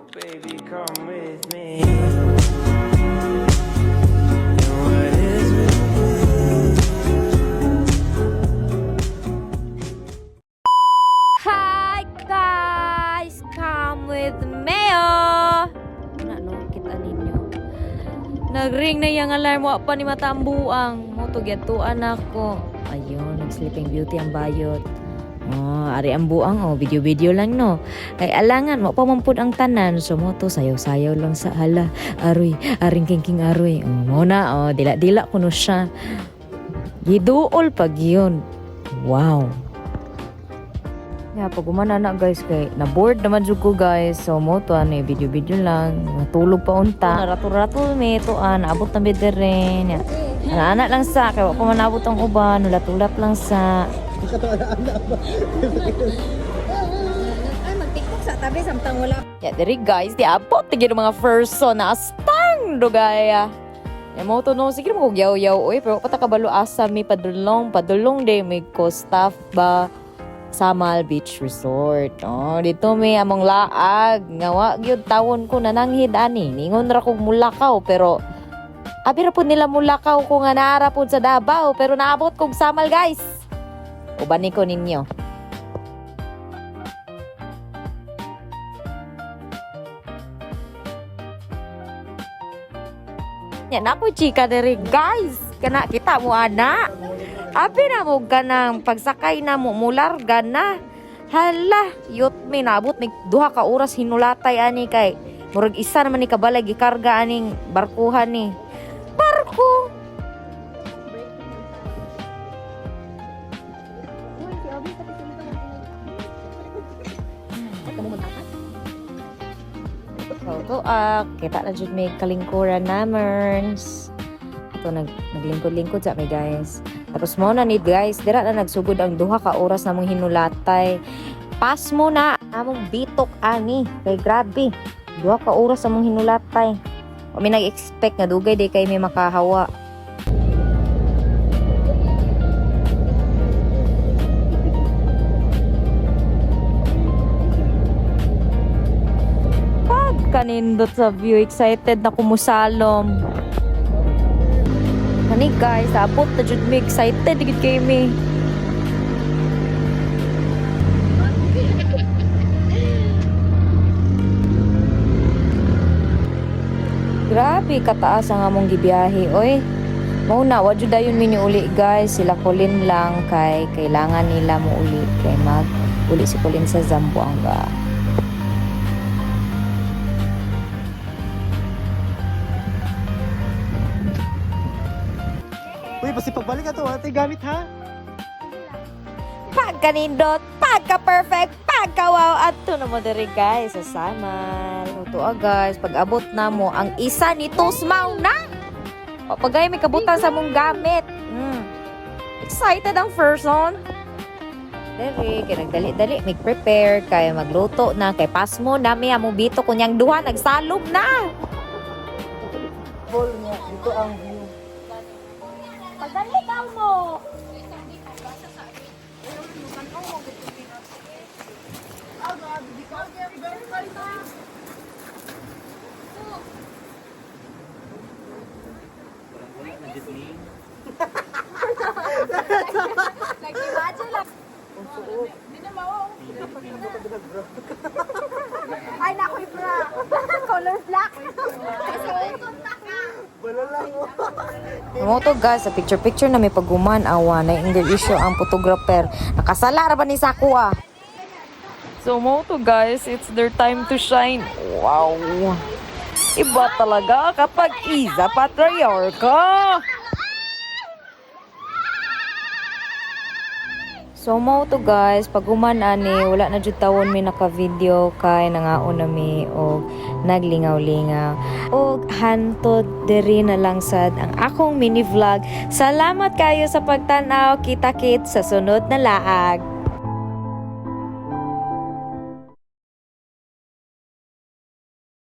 Baby, come with me. What is it? Hi guys! Come with me oh! Ano, kita ninyo. Nagring na yung alarm. Wa pa ni matambuang. Mo to gyatuan ako. Ayun, nag-sleeping beauty ang bayot. Oh, ari ang buang oh, video-video lang no. Kay alangan mo pa mampud ang tanan, so mo to sayaw-sayaw lang sa hala. Aroy, aring king aroy. Mo na oh, dila-dila kuno siya. Giduol pag yun. Wow. Yeah, pag umana na guys kay na bored naman jud ko guys. So mo to ani video-video lang. Matulog pa unta. Rato-rato me to naabot na bideren. Ana lang sa kay wa pa manabot ang uban, ulat-ulat lang sa. Ay, mag-tiktok sa tabi, samtang wala. Yeah, diri guys, di abot tigil mga person na astang dugaya. Mo to no, sige mo kog yaw-yaw oy, pero pata kabalo asa mi padulong day may ko staff ba Samal Beach Resort. Oh, dito may among laag nga wa gyud tawon ko nananghid ani. Ningon ra kog mulakaw pero abi ra pud nila mulakaw ko nga naara pud sa Davao pero naabot kog Samal guys. Ubanin ko ninyo. Yan ako chika dere guys. Kana kita mo ana. Abi na mo ganang pagsakay na mo mularga na. Hala, yut mi nabot mig duha ka oras hinulatay ani kay murag isa naman ni kabalay gikarga aning barkuhan ni. Barko. So, ito, kita na dyan may kalingkuran namers. Ito, naglingkod-lingkod sa may guys. Tapos mo na need guys, dira na nagsugod ang duha ka oras na mong hinulatay. Pas mo na, among bitok ani. Kay grabe, duha ka oras na mong hinulatay. O may nag-expect nga dugay day kay may makahawa. Kanindot sa view, excited na kumusalom. Kani guys, abot na jud mi excited gid kay mi. Grabe kataas ang among gibiyahe oy. Mao na wa jud dayon mi uli guys, sila Colin lang kay kailangan nila mo uli kay mag uli si Colin sa Zamboanga. Uy, basta pagbalik ka to, ate gamit ha? Pagkanindot, pagka-perfect, pagka-wow. At ito na mo diri guys, sa Samal. Ito guys, pag abot na mo, ang isa nito smaw na. O pagay may kabutan sa mong gamit. Excited ang person. Diri, kaya nagdali-dali, mag-prepare, kaya magluto na, kay pas mo, dami among bito, kunyang duha, nagsalog na. Ball niya, dito ang view. Pagdali ka mo. Nag-imagine lang. Hindi na mawa. Ay, nakoy bra. Color black. Mo to guys, sa picture-picture na may paguman awa na anger issue ang photographer. Nakasala ra ba ni Saku ah. So mo to guys, it's their time to shine. Wow. Iba talaga kapag isa patriarka. So mo to guys, paguman ani wala na jud tawon mi naka-video kay nangaon na mi og naglingaw-lingaw. Og hantod diri na lang sad ang akong mini vlog. Salamat kayo sa pagtan-aw. Kita-kit sa sunod na laag.